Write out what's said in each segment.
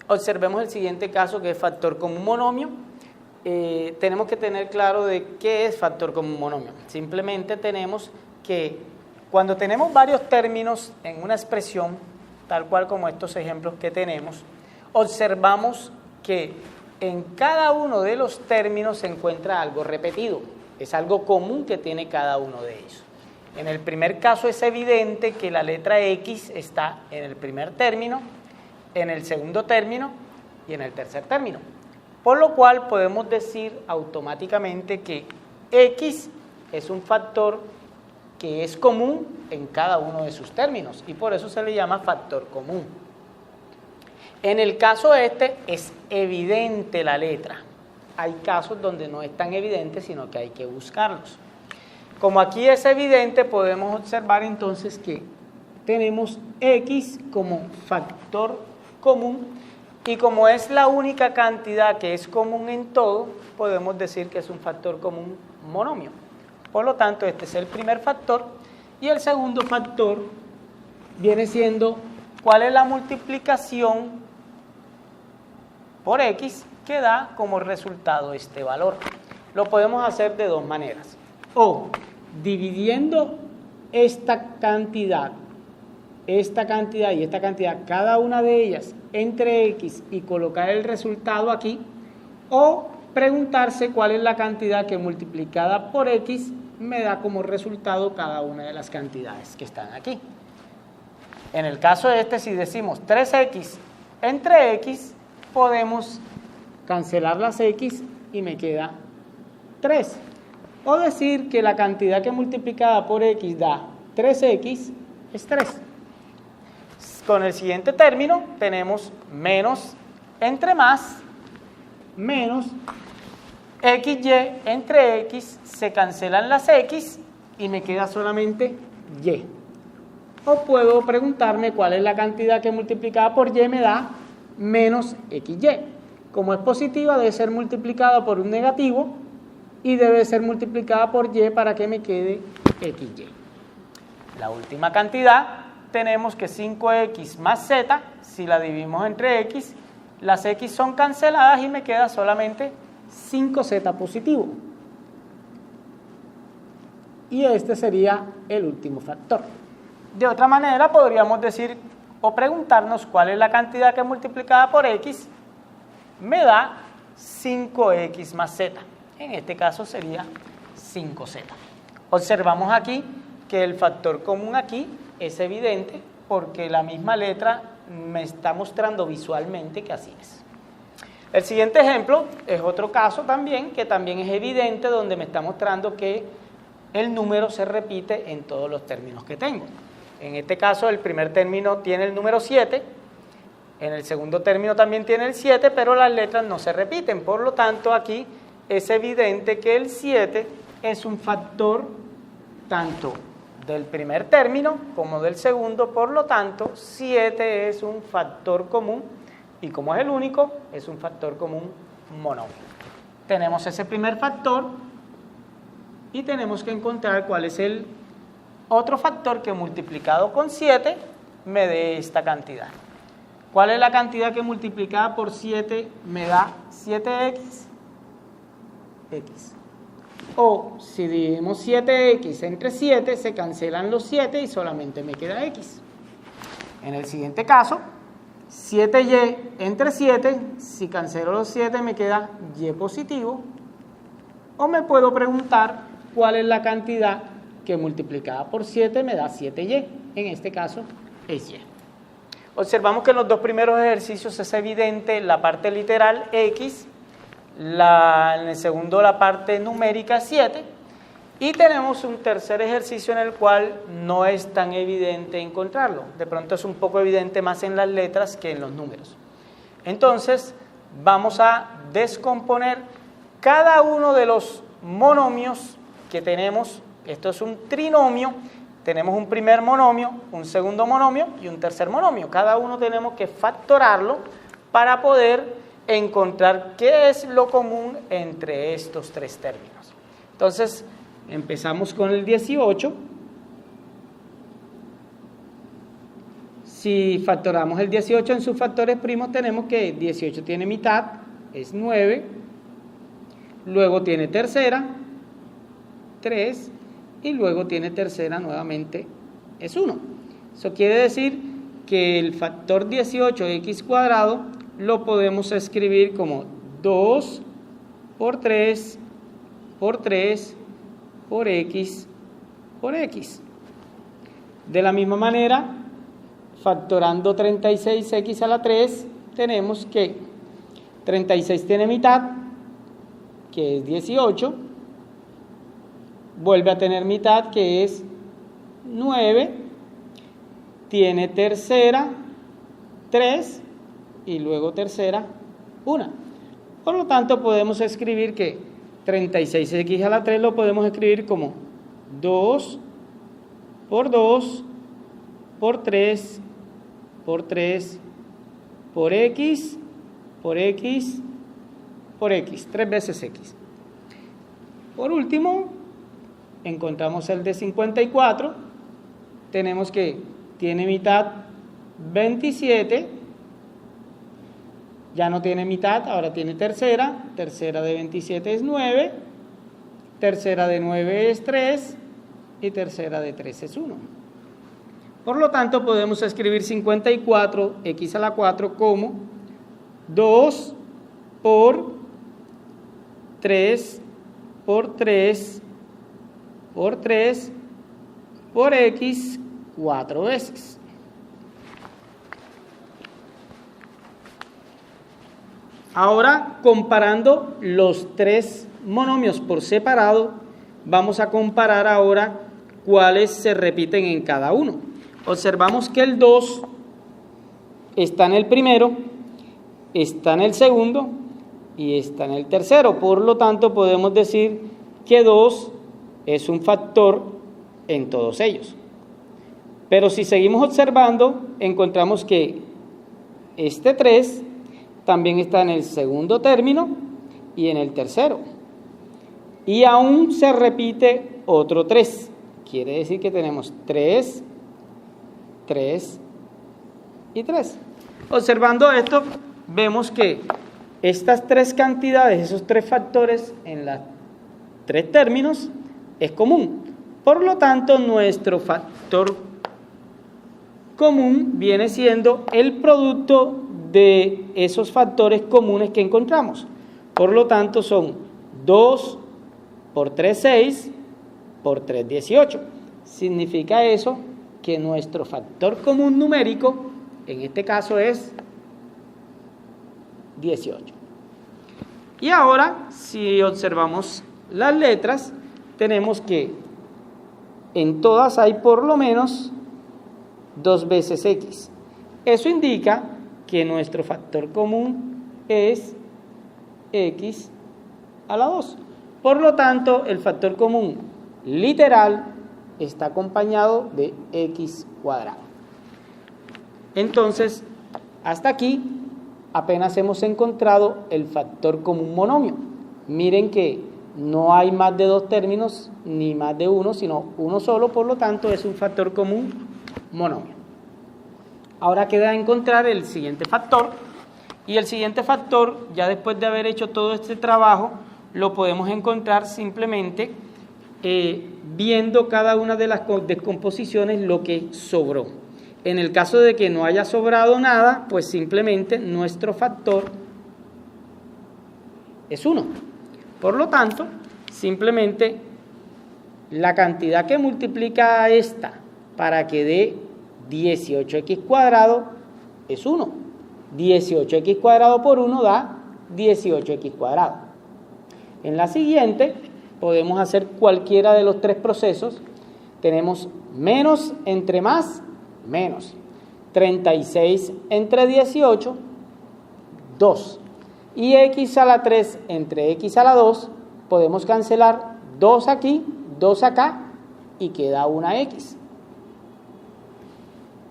Observemos el siguiente caso, que es factor común monomio. Tenemos que tener claro de qué es factor común monomio. Simplemente tenemos que cuando tenemos varios términos en una expresión, tal cual como estos ejemplos que tenemos, observamos que en cada uno de los términos se encuentra algo repetido, es algo común que tiene cada uno de ellos. En el primer caso es evidente que la letra X está en el primer término, en el segundo término y en el tercer término. Por lo cual podemos decir automáticamente que X es un factor que es común en cada uno de sus términos y por eso se le llama factor común. En el caso este es evidente la letra. Hay casos donde no es tan evidente, sino que hay que buscarlos. Como aquí es evidente, podemos observar entonces que tenemos X como factor común y como es la única cantidad que es común en todo, podemos decir que es un factor común monomio. Por lo tanto, este es el primer factor y el segundo factor viene siendo cuál es la multiplicación por X que da como resultado este valor. Lo podemos hacer de dos maneras. O dividiendo esta cantidad y esta cantidad, cada una de ellas entre X y colocar el resultado aquí, o preguntarse cuál es la cantidad que multiplicada por X me da como resultado cada una de las cantidades que están aquí. En el caso de este, si decimos 3X entre X, podemos cancelar las X y me queda 3. O decir que la cantidad que multiplicada por X da 3X es 3. Con el siguiente término tenemos menos entre más, menos XY entre X, se cancelan las X y me queda solamente Y. O puedo preguntarme cuál es la cantidad que multiplicada por Y me da menos XY. Como es positiva, debe ser multiplicada por un negativo y debe ser multiplicada por Y para que me quede XY. La última cantidad tenemos que 5X más Z, si la dividimos entre X, las X son canceladas y me queda solamente 5Z positivo. Y este sería el último factor. De otra manera podríamos decir o preguntarnos cuál es la cantidad que multiplicada por X me da 5X más Z. En este caso sería 5Z. Observamos aquí que el factor común aquí es evidente porque la misma letra me está mostrando visualmente que así es. El siguiente ejemplo es otro caso también, que también es evidente, donde me está mostrando que el número se repite en todos los términos que tengo. En este caso, el primer término tiene el número 7, en el segundo término también tiene el 7, pero las letras no se repiten. Por lo tanto, aquí es evidente que el 7 es un factor tanto del primer término como del segundo, por lo tanto 7 es un factor común y como es el único, es un factor común monomio. Tenemos ese primer factor y tenemos que encontrar cuál es el otro factor que multiplicado con 7 me dé esta cantidad. ¿Cuál es la cantidad que multiplicada por 7 me da 7X? X. O si dividimos 7X entre 7, se cancelan los 7 y solamente me queda X. En el siguiente caso, 7Y entre 7, si cancelo los 7 me queda Y positivo. O me puedo preguntar cuál es la cantidad que multiplicada por 7 me da 7Y. En este caso es Y. Observamos que en los dos primeros ejercicios es evidente la parte literal X, en el segundo la parte numérica 7, y tenemos un tercer ejercicio en el cual no es tan evidente encontrarlo. De pronto es un poco evidente más en las letras que en los números. Entonces vamos a descomponer cada uno de los monomios que tenemos. Esto es un trinomio. Tenemos un primer monomio, un segundo monomio y un tercer monomio. Cada uno tenemos que factorarlo para poder encontrar qué es lo común entre estos tres términos. Entonces, empezamos con el 18. Si factoramos el 18 en sus factores primos, tenemos que 18 tiene mitad, es 9, luego tiene tercera, 3, y luego tiene tercera nuevamente, es 1. Eso quiere decir que el factor 18x cuadrado lo podemos escribir como 2 por 3 por 3 por x por x. De la misma manera, factorando 36x a la 3, tenemos que 36 tiene mitad, que es 18, vuelve a tener mitad, que es 9, tiene tercera, 3, y luego tercera, 1. Por lo tanto, podemos escribir que 36x a la 3 lo podemos escribir como 2 por 2 por 3 por 3 por x por x por x, 3 veces x. Por último, encontramos el de 54, tenemos que tiene mitad 27, ya no tiene mitad, ahora tiene tercera, tercera de 27 es 9, tercera de 9 es 3 y tercera de 3 es 1. Por lo tanto, podemos escribir 54x a la 4 como 2 por 3 por 3 por 3 por x 4 veces. Ahora, comparando los tres monomios por separado, vamos a comparar ahora cuáles se repiten en cada uno. Observamos que el 2 está en el primero, está en el segundo y está en el tercero. Por lo tanto, podemos decir que 2 es un factor en todos ellos. Pero si seguimos observando, encontramos que este 3 también está en el segundo término y en el tercero. Y aún se repite otro 3. Quiere decir que tenemos 3, 3 y 3. Observando esto, vemos que estas tres cantidades, esos tres factores en los tres términos, es común. Por lo tanto, nuestro factor común viene siendo el producto de esos factores comunes que encontramos. Por lo tanto, son 2 por 3, 6 por 3, 18. Significa eso que nuestro factor común numérico, en este caso, es 18. Y ahora, si observamos las letras, tenemos que en todas hay por lo menos 2 veces x. Eso indica que nuestro factor común es x a la 2. Por lo tanto, el factor común literal está acompañado de x cuadrado. Entonces, hasta aquí apenas hemos encontrado el factor común monomio. Miren que no hay más de dos términos ni más de uno, sino uno solo, por lo tanto es un factor común monomio. Ahora queda encontrar el siguiente factor, y el siguiente factor, ya después de haber hecho todo este trabajo, lo podemos encontrar simplemente viendo cada una de las descomposiciones lo que sobró. En el caso de que no haya sobrado nada, pues simplemente nuestro factor es 1. Por lo tanto, simplemente la cantidad que multiplica a esta para que dé 18x cuadrado es 1. 18x cuadrado por 1 da 18x cuadrado. En la siguiente podemos hacer cualquiera de los tres procesos. Tenemos menos entre más, menos. 36 entre 18, 2. Y x a la 3 entre x a la 2, podemos cancelar 2 aquí, 2 acá y queda una x.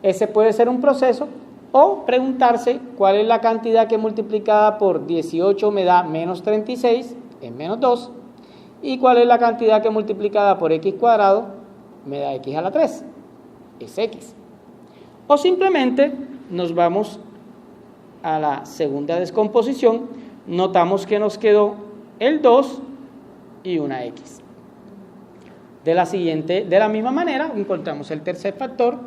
Ese puede ser un proceso, o preguntarse cuál es la cantidad que multiplicada por 18 me da menos 36, es menos 2, y cuál es la cantidad que multiplicada por x cuadrado me da x a la 3, es x. O simplemente nos vamos a la segunda descomposición, notamos que nos quedó el 2 y una x. De la misma manera, encontramos el tercer factor,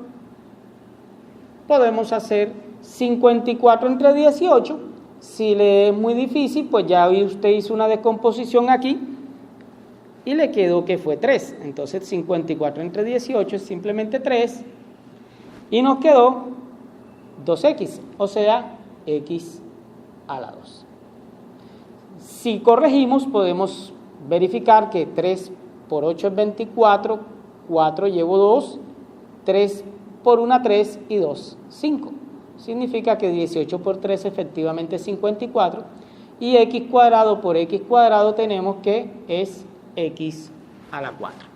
podemos hacer 54 entre 18, si le es muy difícil, pues ya usted hizo una descomposición aquí, y le quedó que fue 3, entonces 54 entre 18 es simplemente 3, y nos quedó 2x, o sea, x a la 2. Si corregimos, podemos verificar que 3 por 8 es 24, 4 llevo 2, 3 por 1, 3 y 2, 5. Significa que 18 por 3 efectivamente es 54, y x cuadrado por x cuadrado tenemos que es x a la 4.